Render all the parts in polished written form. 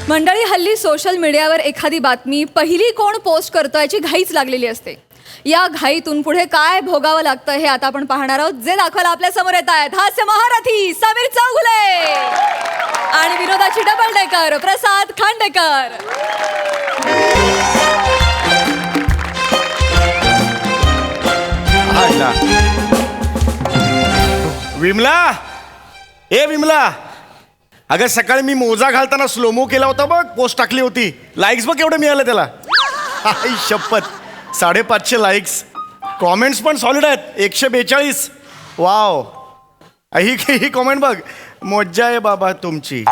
मंडळी, हल्ली सोशल मीडियावर एखादी बातमी पहिली कोण पोस्ट करतो याची घाईच लागलेली असते. या घाईतून पुढे काय भोगावं लागतं हे आता आपण पाहणार आहोत. जे दाखवायला आपल्या समोर येत आहेत हास्य महारथी समीर चौगुले आणि विनोदाची डबल डेकर प्रसाद खांडेकर. विमला, ए विमला, अगं सकाळी मी मोजा घालताना स्लोमो केला होता बघ, पोस्ट टाकली होती. लाईक्स बघ एवढं मिळालं त्याला. आई शपथ, 550 लाईक्स. कॉमेंट्स पण सॉलिड आहेत, 142. वाव, ही कॉमेंट बघ, मज्जा आहे बाबा तुमची.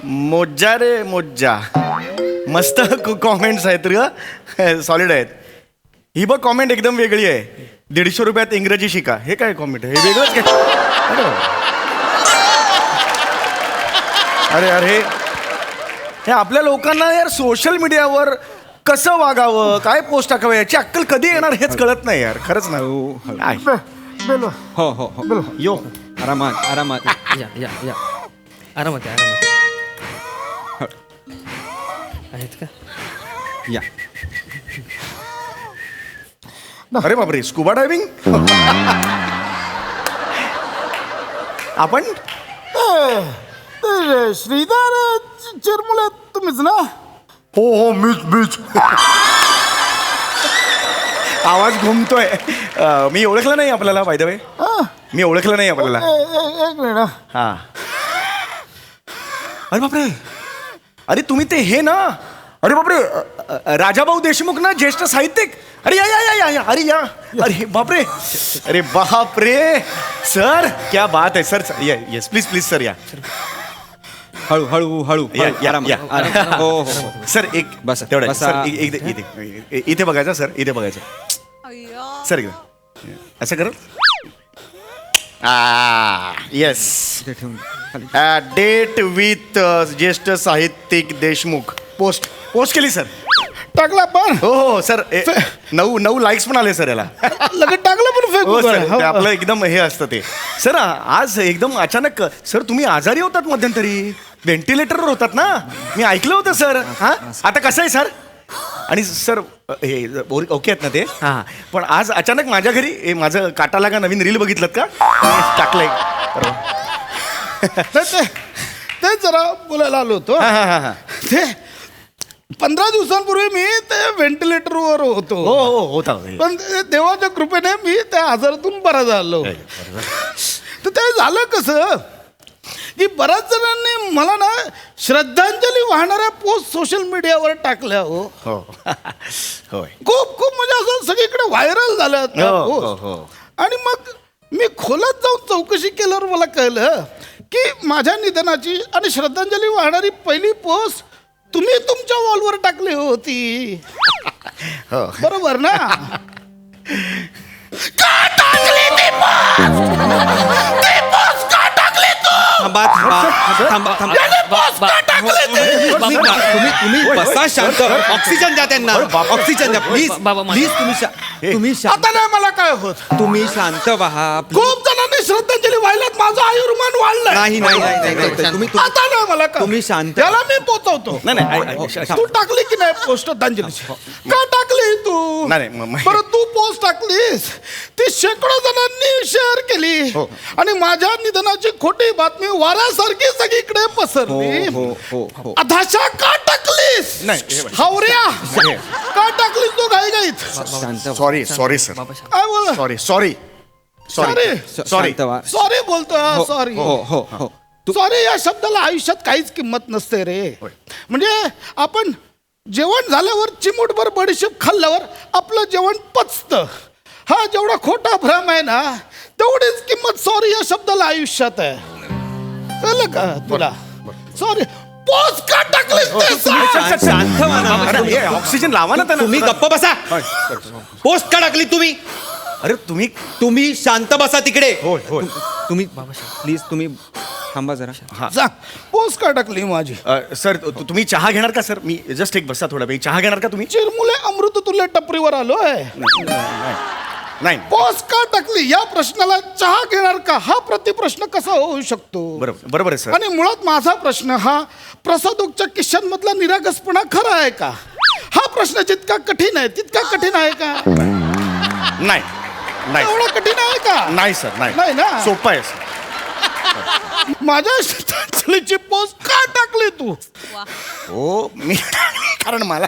मोज्जा रे मोज्जा. मस्त कॉमेंट्स आहेत रे, सॉलिड आहेत. ही बघ कॉमेंट एकदम वेगळी आहे. 150 रुपयात इंग्रजी शिका. हे काय कॉमेंट आहे? हे वेगळंच काय? अरे अरे, हे आपल्या लोकांना यार सोशल मीडियावर कसं वागावं, काय पोस्ट टाकावं याची अक्कल कधी येणार हेच कळत नाही यार. खरंच ना. हो हो हो यो आरामात आरामात या या या आरामात आहे, आरामात आहेत का? या. अरे बापरे, स्कुबा डायव्हिंग. आपण श्रीधर चिरमुले तुम्हीच ना? हो हो, मीच. आवाज घुमतोय. मी ओळखलं नाही आपल्याला, बाय द वे. मी ओळखलं नाही आपल्याला. एक मिनिट. हा. अरे बापरे, अरे तुम्ही ते हे ना, अरे बापरे, राजाभाऊ देशमुख ना, ज्येष्ठ साहित्यिक. अरे या या या या या, अरे या. अरे बापरे, अरे बापरे सर, क्या बात आहे sir. Yes please please sir, या. हळू हळू हळू या, या, आरामात. या. आरामात. हो हो हो. सर एक बस, तेवढं बसा. सर, इथे बघायचं सर, इथे बघायचं सर, इकडे असं कर. येस, इथे ठेवून खाली. डेट विथ ज्येष्ठ साहित्यिक देशमुख. पोस्ट केली सर. टाकला पण हो हो सर. 9 लाईक्स पण आले सर याला. लगेच टाकलं पण हो फेकून. सर, ते आपलं एकदम हे असतं ते. सर आज एकदम अचानक सर तुम्ही आजारी होतात मध्यंतरी, व्हेंटिलेटरवर होतात ना, मी ऐकलं होतं सर. हा, आता कसं आहे सर? आणि सर हे ओके आहेत ना ते? हां, पण आज अचानक माझ्या घरी हे माझं काटा लागा नवीन रील बघितलं का? टाकलंय. ते जरा बोलायला आलो होतो. हा. ते 15 दिवसांपूर्वी मी ते व्हेंटिलेटरवर होतो. हो हो होता. पण देवाच्या कृपेने मी त्या आजारातून बरा झालो. तर ते झालं कसं की बऱ्याच जणांनी मला ना श्रद्धांजली वाहणाऱ्या पोस्ट सोशल मीडियावर टाकल्या. हो हो होय. खूप म्हणजे असं सगळीकडे व्हायरल झालं त्या हो, post. हो. आणि मग मी खोलात जाऊन चौकशी केल्यावर मला कळलं की माझ्या निधनाची आणि श्रद्धांजली वाहणारी पहिली पोस्ट तुम्ही तुमच्या वॉलवर टाकली होती. हो. बरोबर ना? थांबा थांबा थांबा थांबा. तुम्ही बसा शांत. ऑक्सिजन द्या त्यांना, ऑक्सिजन द्या प्लीज. प्लीज तुम्ही आता नाही मला काय होत. तुम्ही शांत व्हा. खूप जणांनी श्रद्धांजली वाहिल्यात, माझं आयुर्मान वाढलंय. नाही नाही नाही नाही. तुम्ही आता नाही मला काय. तुम्ही शांत. त्याला मी पोचवतो. नाही. तू टाकली की नाही पोस्ट श्रद्धांजलीची? का टाकली तू? नाही, बरं, तू पोस्ट टाकलीस, ती शेकडो जणांनी शेअर केली आणि माझ्या निधनाची खोटी बातमी वाऱ्यासारखी सगळीकडे पसरली. हो. अधाशा का टाकलीस? नाही. हावऱ्या का टाकलीस तू घाईघाईत? शांत सॉरी सर. काय बोल? सॉरी. शांत व्हा. सॉरी बोलतो. सॉरी. हो. सॉरी या शब्दाला आयुष्यात काहीच किंमत नसते रे. म्हणजे आपण जेवण झाल्यावर चिमूटभर बडीशेप खाल्ल्यावर आपलं जेवण पचतं. हा जेवढा खोटा भ्रम आहे ना, तेवढीच किंमत सॉरी या शब्दाला आयुष्यात आहे. कळलं का तुला? सॉरी पोस्ट का टाकलीस ते सांग. शांत व्हा ना. अरे ऑक्सिजन लावा ना त्यांना. तुम्ही गप्प बसा. पोस्ट का टाकली तुम्ही? अरे तुम्ही शांत बसा तिकडे. होय. तुम्ही प्लीज तुम्ही थांबा जरा. सांग पोस्ट का टाकली माझी? सर तुम्ही चहा घेणार का सर? मी जस्ट एक बसा थोडा वेळ. चहा घेणार का तुम्ही? चिरमुले अमृत तुल्य टपरीवर आलोय. नाही. पोस्ट का टाकली या प्रश्नाला चहा घेणार का हा प्रतिप्रश्न कसा होऊ शकतो? बरोबर आहे सर. आणि मुळात माझा प्रश्न हा प्रसादोगच्या किस्सांमधला निरागसपणा खरा आहे का? हा प्रश्न जितका कठीण आहे तितका कठीण आहे का? नाही नाही एवढा कठीण आहे का? नाही सर, नाही नाही ना? सोपं आहे सर. माझ्या श्रद्धांजलीची पोस्ट का टाकली तू? हो मी कारण मला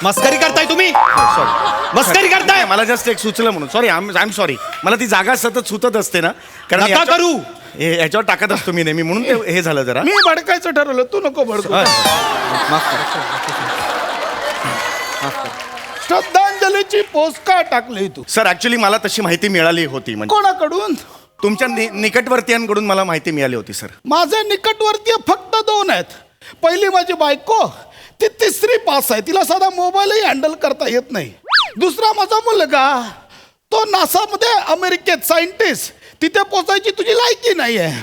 मस्करी करताय तुम्ही, सॉरी मस्करी करताय. मला जस्ट एक सुचलं म्हणून सॉरी. I am sorry. मला ती जागा सतत सुतत असते ना, कारण नका याच्या- करू. याच्यावर टाकत असतो मी नेहमी, म्हणून ते हे झालं जरा. मी भडकायचं ठरवलं, तू नको भडकू. श्रद्धांजलीची पोस्ट का टाकली तू? सर ऍक्च्युली मला तशी माहिती मिळाली होती, म्हणजे कोणाकडून? तुमच्या निकटवर्तीयांकडून मला माहिती मिळाली होती सर. माझे निकटवर्तीय फक्त 2 आहेत. पहिली माझी बायको, ती 3री पास आहे, तिला साधा मोबाईलही हँडल करता येत नाही. दुसरा माझा मुलगा, तो नासामध्ये अमेरिकेत सायंटिस्ट, तिथे पोचायची तुझी लायकी नाही आहे.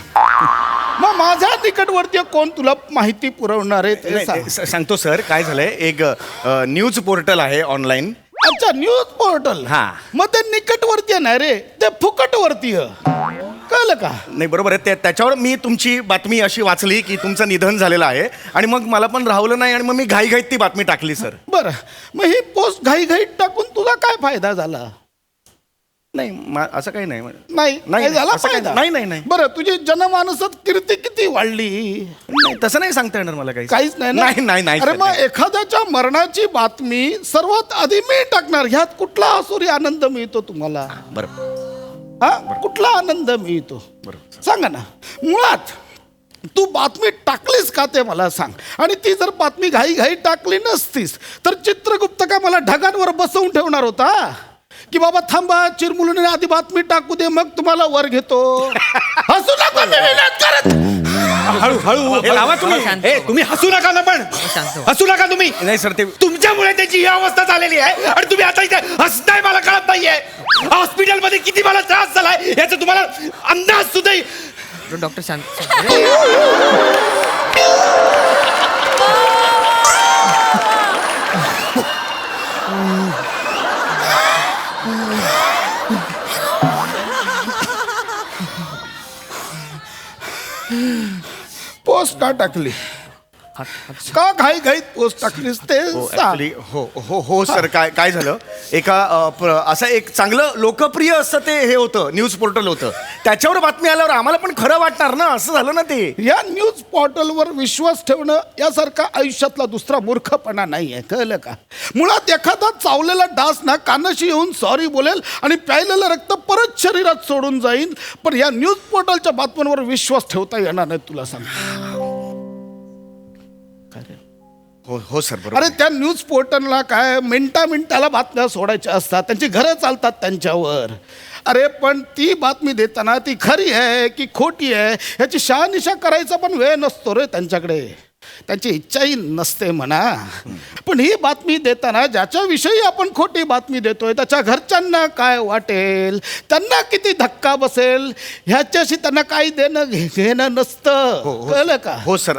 मग माझ्या निकटवर्तीय कोण तुला माहिती पुरवणार आहे ते सांग. सांगतो सर. काय झालंय, एक न्यूज पोर्टल आहे ऑनलाईन. अच्छा, न्यूज पोर्टल. हा. मग ते निकटवर्तीय नाही रे, ते फुकटवर्तीय. कळलं का? नाही बरोबर आहे. त्याच्यावर मी तुमची बातमी अशी वाचली की तुमचं निधन झालेलं आहे, आणि मग मला पण राहवलं नाही, आणि मग मी घाईघाईत ती बातमी टाकली सर. बरं, मग ही पोस्ट घाईघाईत टाकून तुझा काय फायदा झाला? नाही असं काही नाही. नाही नाही, झाला असं काही- फायदा? नाही, नाही, नाही. बरं, तुझी जनमानसात कीर्ती किती वाढली? नाही, तसं नाही सांगता येणार मला काही. काहीच नाही ना? नाही नाही नाही अरे सर, मग नाही. एखाद्याच्या मरणाची बातमी सर्वात आधी मी टाकणार, ह्यात कुठला आसुरी आनंद मिळतो तुम्हाला? बरोबर हा, कुठला आनंद मिळतो बरोबर. सांगा ना. मुळात तू बातमी टाकलीस का ते मला सांग. आणि ती जर बातमी घाई टाकली नसतीस तर चित्रगुप्त का मला ढगांवर बसवून ठेवणार होता की बाबा थांबा, चिरमुलीने आधी बातमी टाकू दे, मग तुम्हाला वर घेतो? हसू नका, मी विनोद करत. हळू हे लावा तुम्ही. शांत. ए, तुम्ही हसू नका ना, पण शांत हो. हसू नका तुम्ही. नाही सर, ते तुमच्यामुळे त्याची ही अवस्था झालेली आहे, आणि तुम्ही आता इथे हसताय, मला कळत नाहीये. हॉस्पिटलमध्ये किती मला त्रास झालाय याचा तुम्हाला अंदाज सुद्धा डॉक्टर शांत. पोस्ट का टाकली? का घाईत पोस्ट टाकलीस ते सांग. ऍक्च्युली हो सर. काय झालं, एका असं एक चांगलं लोकप्रिय असं ते हे होतं, न्यूज पोर्टल होतं. त्याच्यावर बातमी आल्यावर आम्हाला पण खरं वाटणार ना, असं झालं ना ते. या न्यूज पोर्टलवर विश्वास ठेवणं यासारखा आयुष्यातला दुसरा मूर्खपणा नाही आहे, कळलं का? मुळात एखादा चावलेला डास ना कानाशी येऊन सॉरी बोलेल आणि प्यायलेलं रक्त परत शरीरात सोडून जाईल, पण या न्यूज पोर्टलच्या बातम्यांवर विश्वास ठेवता येणार नाही, तुला सांग. हो सर, बरोबर. अरे त्या न्यूज पोर्टलला काय मिनिटाला बातम्या सोडायच्या असतात, त्यांची घरं चालतात त्यांच्यावर. अरे पण ती बातमी देताना ती खरी आहे की खोटी आहे ह्याची शहानिशा करायचा पण वेळ नसतो रे त्यांच्याकडे. त्यांची इच्छाही नसते म्हणा. पण ही बातमी देताना ज्याच्याविषयी आपण खोटी बातमी देतोय त्याच्या घरच्यांना काय वाटेल, त्यांना किती धक्का बसेल, ह्याच्याशी त्यांना काही देणं घेणं नसतं, कळलं का? हो सर.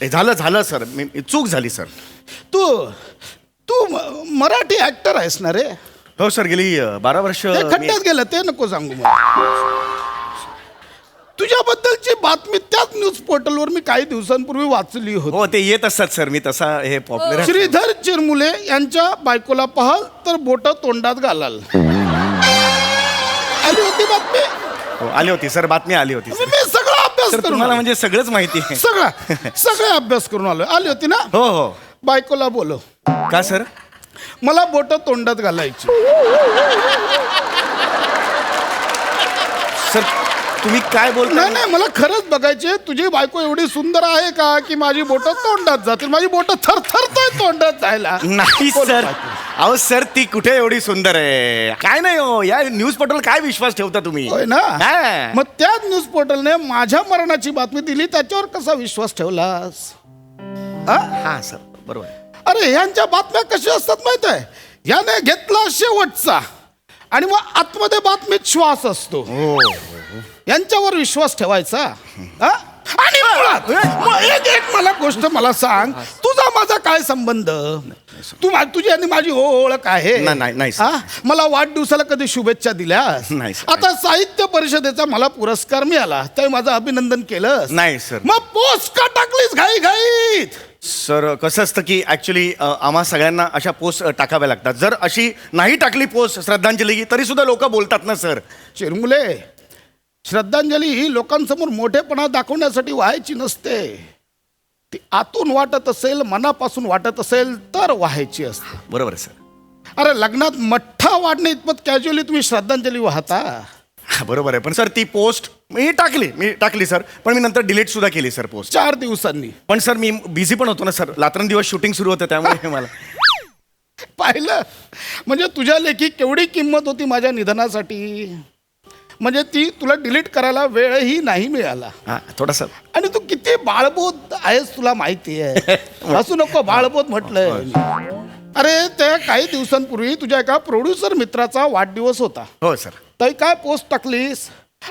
झालं सर, चूक झाली सर. तू मराठी ऍक्टर आहेस ना रे? हो सर, गेली 12 वर्ष ते खड्ड्यात गेलं ते नको सांगू मला. तुझ्याबद्दलची बातमी त्याच न्यूज पोर्टलवर मी काही दिवसांपूर्वी वाचली होती. हो, ते येत असतात सर. मी तसा हे पॉप्युलर. श्रीधर चिरमुले यांच्या बायकोला पाहाल तर बोट तोंडात घालाल, आली होती बातमी. हो, आली होती सर, बातमी आली होती सर. मी सगळा अभ्यास सर करून तुम्हाला आलो. म्हणजे सगळंच माहिती आहे. सगळा अभ्यास करून आलो. आली होती ना? हो हो. बायकोला बोलो, का सर? मला बोट तोंडात घालायची. सर तुम्ही काय बोलताय? नाही, मला खरंच बघायचे तुझी बायको एवढी सुंदर आहे का की माझी बोट तोंडात जातील. माझी बोट थरथरतोय तोंडात जायला. नाही सर. अहो सर, ती कुठे एवढी सुंदर आहे? काय नाही हो, या न्यूज पोर्टल काय विश्वास ठेवता तुम्ही? होय ना? हा. मग त्याच न्यूज पोर्टलने माझ्या मरणाची बातमी दिली, त्याच्यावर कसा विश्वास ठेवलास? हा सर, बरोबर. अरे ह्यांच्या बातम्या कशा असतात माहित आहे? ह्याने घेतला शेवटचा आणि मग आतमध्ये बातमीत श्वास असतो. यांच्यावर विश्वास ठेवायचा? हा? आणि मुळात मग एक मला गोष्ट मला सांग, तुझा माझा काय संबंध? तुझी आणि माझी ओळख आहे नाही, सर. हा? मला वाढदिवसाला कधी शुभेच्छा दिल्यास? नाही, सर. आता साहित्य परिषदेचा मला पुरस्कार मिळाला ते माझं अभिनंदन केलं? नाही, सर. मग पोस्ट का टाकलीस घाई घाईत? सर कसं असतं की ॲक्च्युली आम्हा सगळ्यांना अशा पोस्ट टाकाव्या लागतात. जर अशी नाही टाकली पोस्ट श्रद्धांजली तरी सुद्धा लोक बोलतात ना सर. चिरमुले, श्रद्धांजली ही लोकांसमोर मोठेपणा दाखवण्यासाठी व्हायची नसते. ती आतून वाटत असेल, मनापासून वाटत असेल तर व्हायची असते. बरोबर आहे सर. अरे लग्नात मठ्ठा वाढणे इतपत कॅज्युअली तुम्ही श्रद्धांजली वाहता. बरोबर आहे. पण सर ती पोस्ट मी टाकली सर. पण मी नंतर डिलीट सुद्धा केली सर पोस्ट 4 दिवसांनी. पण सर मी बिझी पण होतो ना सर. रात्रंदिवस शूटिंग सुरू होतं त्यामुळे मला पाहिलं म्हणजे तुझ्या लेखी केवढी किंमत होती माझ्या निधनासाठी. म्हणजे ती तुला डिलीट करायला वेळही नाही मिळाला. हा थोडासा. आणि तू किती बाळबोध आहेस तुला माहिती आहे. असू नको बाळबोध म्हटलंय. अरे त्या काही दिवसांपूर्वी तुझ्या एका प्रोड्युसर मित्राचा वाढदिवस होता. हो सर. तर काय पोस्ट टाकलीस?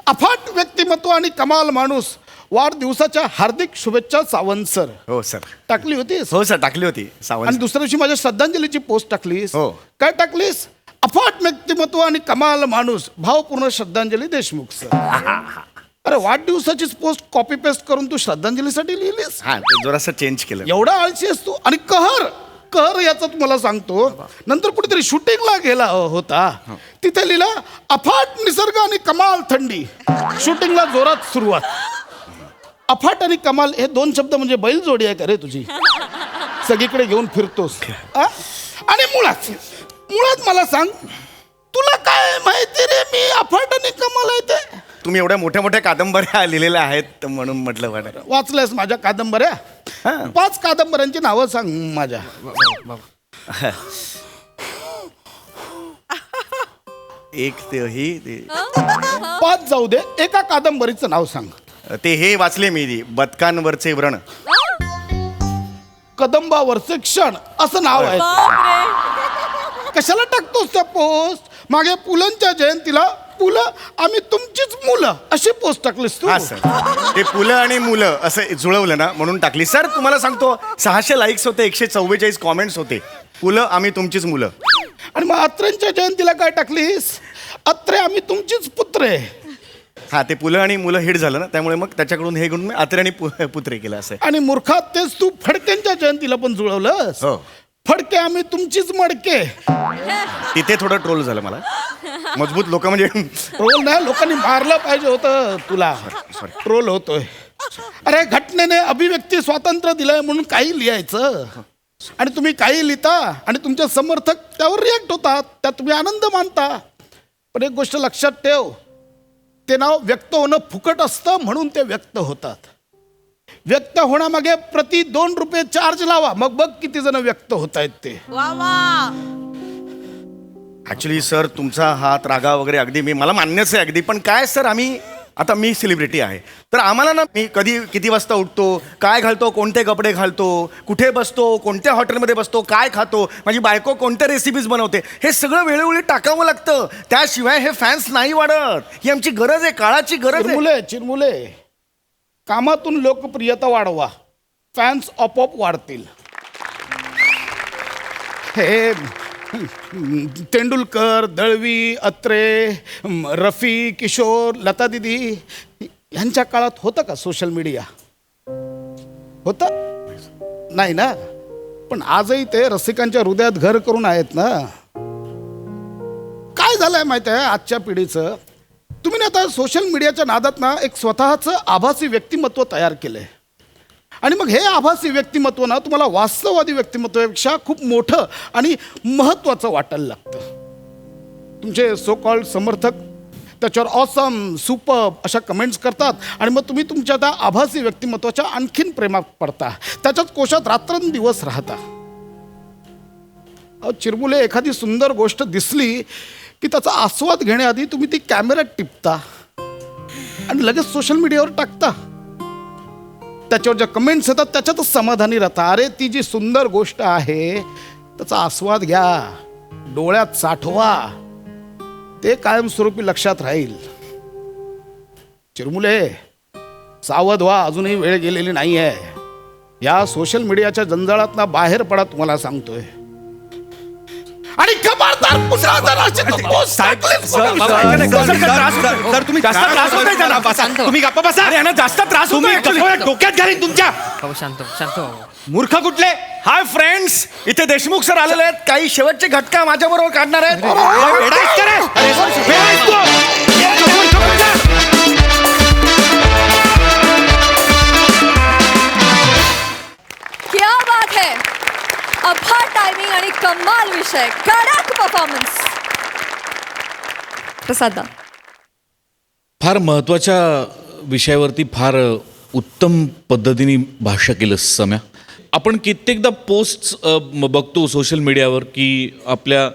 अफाट व्यक्तिमत्व आणि कमाल माणूस, वाढदिवसाच्या हार्दिक शुभेच्छा सावंत सर. हो सर. टाकली होतीस? हो सर टाकली होती आणि सावंत. दुसऱ्या दिवशी माझ्या श्रद्धांजलीची पोस्ट टाकलीस. हो. काय टाकलीस? अफाट व्यक्तिमत्व आणि कमाल माणूस, भावपूर्ण श्रद्धांजली देशमुख सर. अरे वाढदिवसाचीच पोस्ट कॉपी पेस्ट करून तू श्रद्धांजलीसाठी लिहिलीस? हा ते जरासं चेंज केलं. एवढा आळशी आहेस तू. आणि कहर याचं तुम्हाला सांगतो, नंतर कुठेतरी शूटिंगला गेला होता, तिथे लिहिला अफाट निसर्ग आणि कमाल थंडी. शूटिंगला जोरात सुरुवात. अफाट आणि कमाल हे 2 शब्द म्हणजे बैलजोडी आहे का रे तुझी? सगळीकडे घेऊन फिरतोस. आणि मुळात मला सांग, तुला काय माहिती रे मी अफाट आणि कमाल आहे ते? तुम्ही एवढ्या मोठ्या कादंबऱ्या लिहिलेल्या आहेत म्हणून म्हटलं वाटत. वाचलंयस माझ्या कादंबऱ्या? हा. 5 कादंबऱ्यांची नावं सांग माझ्या. एक ते ही 5 जाऊ दे, एका कादंबरीचं नाव सांग. ते हे वाचले मी बदकांवरचे व्रण. कदंबावरचे क्षण असं नाव आहे. कशाला टाकतोस त्या पोस्ट? मागे पुलंच्या जयंतीला पुलं आम्ही तुमचीच मुलं अशी पोस्ट टाकलीस तू. हा सर. ते पुलं आणि मुलं असं जुळवलं ना म्हणून टाकली सर. तुम्हाला सांगतो 600 लाईक्स होते, 144 कॉमेंट्स होते. पुलं आम्ही तुमचीच मुलं. आणि मग अत्रेंच्या जयंतीला काय टाकलीस? अत्रे आम्ही तुमचीच पुत्रे. हा ते पुलं आणि मुलं हिट झालं ना त्यामुळे मग त्याच्याकडून हे घेऊन अत्रे आणि पुत्रे केलं असं. आणि मूर्खात तेच तू फडकेंच्या जयंतीला पण जुळवलंस. हो. फडके आम्ही तुमचीच मडके. तिथे थोडं ट्रोल झालं मला. मजबूत लोक म्हणजे ट्रोल नाही, लोकांनी मारलं पाहिजे होतं तुला. ट्रोल होतोय. अरे घटनेने अभिव्यक्ती स्वातंत्र्य दिलंय म्हणून काही लिहायचं आणि तुम्ही काही लिहिता आणि तुमचे समर्थक त्यावर रिॲक्ट होतात, त्यात तुम्ही आनंद मानता. पण एक गोष्ट लक्षात ठेव, ते नाव व्यक्त होणं फुकट असतं म्हणून ते व्यक्त होतात. व्यक्त होण्यामागे प्रति 2 रुपये चार्ज लावा, मग बघ किती जण व्यक्त होत आहेत ते. ऍक्च्युली सर तुमचा हात रागा वगैरे अगदी मला मान्यच आहे अगदी. पण काय सर आम्ही आता मी सेलिब्रिटी आहे तर आम्हाला ना मी कधी किती वाजता उठतो, काय घालतो, कोणते कपडे घालतो, कुठे बसतो, कोणत्या हॉटेलमध्ये बसतो, काय खातो, माझी बायको कोणत्या रेसिपीज बनवते, हे सगळं वेळोवेळी टाकावं लागतं. त्याशिवाय हे फॅन्स नाही वाढत. ही आमची गरज आहे, काळाची गरज आहे. चिरमुले कामातून लोकप्रियता वाढवा, फॅन्स आपोआप वाढतील. हे तेंडुलकर, दळवी, अत्रे, रफी, किशोर, लता दीदी यांच्या काळात होतं का सोशल मीडिया? होतं नाही ना. पण आजही ते रसिकांच्या हृदयात घर करून आहेत ना. काय झालंय माहिती आहे आजच्या पिढीचं? तुम्ही ना आता सोशल मीडियाच्या नादात ना एक स्वतःचं आभासी व्यक्तिमत्व तयार केलंय आणि मग हे आभासी व्यक्तिमत्व ना तुम्हाला वास्तववादी व्यक्तिमत्वापेक्षा खूप मोठं आणि महत्त्वाचं वाटायला लागतं. तुमचे सो कॉल्ड समर्थक त्याच्यावर ऑसम, सुपर्ब अशा कमेंट्स करतात आणि मग तुम्ही तुमच्या त्या आभासी व्यक्तिमत्वाच्या आणखीन प्रेमात पडता, त्याच्याच कोशात रात्रंदिवस राहता. चिरमुले, एखादी सुंदर गोष्ट दिसली की त्याचा आस्वाद घेण्याआधी तुम्ही ती कॅमेऱ्यात टिपता आणि लगेच सोशल मीडियावर टाकता. त्याच्यावर ज्या कमेंट्स येतात त्याच्यातच समाधानी राहता. अरे ती जी सुंदर गोष्ट आहे त्याचा आस्वाद घ्या, डोळ्यात साठवा, ते कायमस्वरूपी लक्षात राहील. चिरमुले सावध व्हा, अजूनही वेळ गेलेली नाही आहे. या सोशल मीडियाच्या जंजाळातनं बाहेर पडा, तुम्हाला सांगतोय. आणि खबरदार पुन्हा जर अशी तू post टाकलीस बघा. सर तुम्ही जास्त त्रास होतोय त्याला. बसा. तुम्ही गप्पा बसा. अरे यांना जास्त त्रास तुम्ही होतोय गप्पा डोक्यात घालीन तुमच्या. बाबा शांत शांत बाबा. मूर्ख कुठले? हाय फ्रेंड्स, इथे देशमुख सर आलेले आहेत. काही शेवटचे घटका माझ्या बरोबर काढणार आहेत. वेडा आहेस का रे? वेडा आहेस तू? क्या बात है, अफाट टायमिंग आणि कमाल विषय, कडक परफॉर्मन्स. प्रसादा, फार महत्त्वाच्या विषयावरती फार उत्तम पद्धतीने भाष्य केलं सम्या. आपण कित्येकदा पोस्ट बघतो सोशल मीडियावर की आपल्या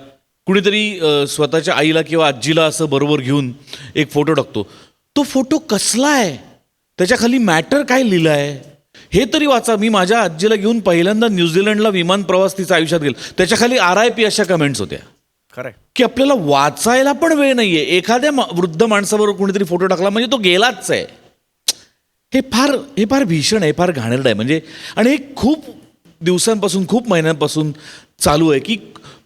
कुणीतरी स्वतःच्या आईला किंवा आजीला असं बरोबर घेऊन एक फोटो टाकतो. तो फोटो कसला आहे, त्याच्या खाली मॅटर काय लिहिलं आहे हे तरी वाचा. मी माझ्या आजीला घेऊन पहिल्यांदा न्यूझीलंडला विमान प्रवास तिचा आयुष्यात गेला, त्याच्या खाली RIP अशा कमेंट्स होत्या खरंय. की आपल्याला वाचायला पण वेळ नाहीये. एखाद्या वृद्ध माणसाबरोबर कोणीतरी फोटो टाकला म्हणजे तो गेलाच आहे. हे फार भीषण आहे, फार घाणेरडं आहे. म्हणजे आणि हे खूप दिवसांपासून खूप महिन्यांपासून चालू आहे की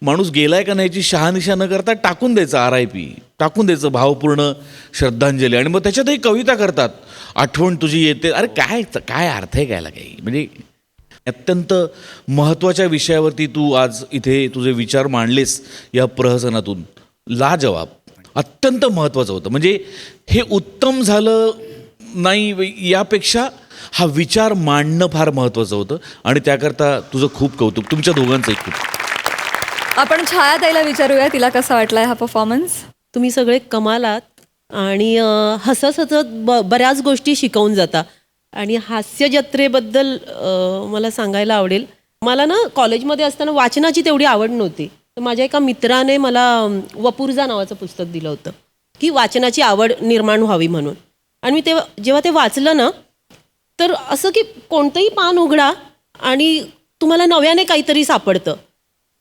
माणूस गेलाय का नाही याची शहानिशा न करता टाकून द्यायचं RIP, टाकून द्यायचं भावपूर्ण श्रद्धांजली. आणि मग त्याच्यातही कविता करतात, आठवण तुझी येते. अरे काय अर्थ आहे कायला काही. म्हणजे अत्यंत महत्त्वाच्या विषयावरती तू आज इथे तुझे विचार मांडलेस या प्रहसनातून. लाजवाब, अत्यंत महत्त्वाचं होतं. म्हणजे हे उत्तम झालं नाही यापेक्षा हा विचार मांडणं फार महत्त्वाचं होतं आणि त्याकरता तुझं खूप कौतुक, तुमच्या दोघांचंही खूप. आपण छायाताईला विचारूया तिला कसा वाटलाय हा परफॉर्मन्स. तुम्ही सगळे कमाल आहात आणि हसत हसत बऱ्याच गोष्टी शिकवून जाता. आणि हास्य जत्रेबद्दल मला सांगायला आवडेल. मला ना कॉलेजमध्ये असताना वाचनाची तेवढी आवड नव्हती. तर माझ्या एका मित्राने मला वपुर्झा नावाचं पुस्तक दिलं होतं की वाचनाची आवड निर्माण व्हावी म्हणून. आणि मी जेव्हा ते वाचलं ना तर असं की कोणतंही पान उघडा आणि तुम्हाला नव्याने काहीतरी सापडतं.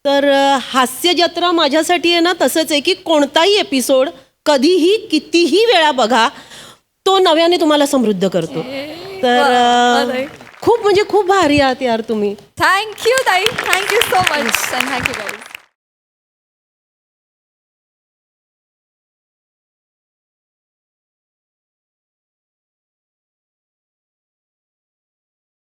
तर हास्य जत्रा माझ्यासाठी आहे ना तसंच आहे की कोणताही एपिसोड कधीही कितीही वेळा बघा तो नव्याने तुम्हाला समृद्ध करतो. तर खूप म्हणजे खूप भारी आहात यार तुम्ही. थँक्यू ताई, thank you so much, and thank you guys.